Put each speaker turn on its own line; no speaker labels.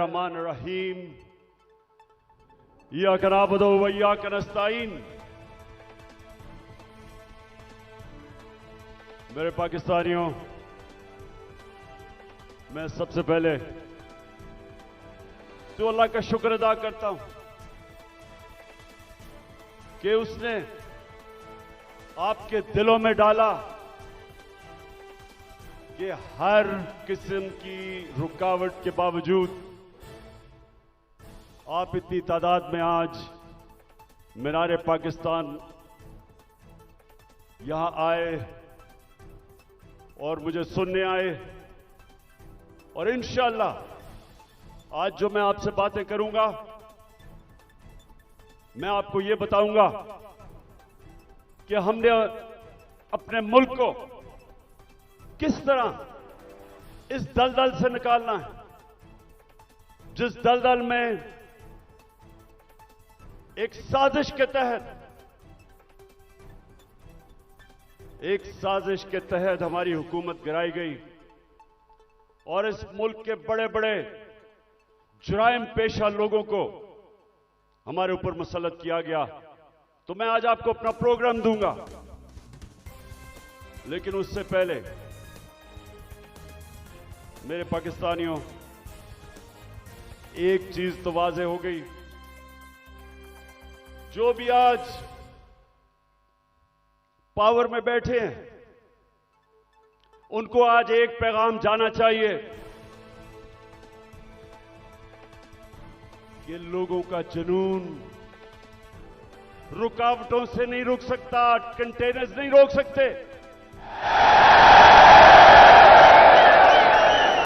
बिस्मिल्लाहिर्रहमानिर्रहीम। इय्याका नअबुदु व इय्याका नस्तईन। मेरे पाकिस्तानियों, मैं सबसे पहले तो अल्लाह का शुक्र अदा करता हूं कि उसने आपके दिलों में डाला कि हर किस्म की रुकावट के बावजूद आप इतनी तादाद में आज मीनार पाकिस्तान यहां आए और मुझे सुनने आए। और इंशाअल्लाह आज जो मैं आपसे बातें करूंगा, मैं आपको ये बताऊंगा कि हमने अपने मुल्क को किस तरह इस दलदल से निकालना है, जिस दलदल में एक साजिश के तहत हमारी हुकूमत गिराई गई और इस मुल्क के बड़े बड़े जुराइम पेशा लोगों को हमारे ऊपर मुसल्लत किया गया। तो मैं आज आपको अपना प्रोग्राम दूंगा, लेकिन उससे पहले मेरे पाकिस्तानियों, एक चीज तो वाज़ेह हो गई, जो भी आज पावर में बैठे हैं उनको आज एक पैगाम जाना चाहिए कि लोगों का जुनून रुकावटों से नहीं रुक सकता, कंटेनर्स नहीं रोक सकते।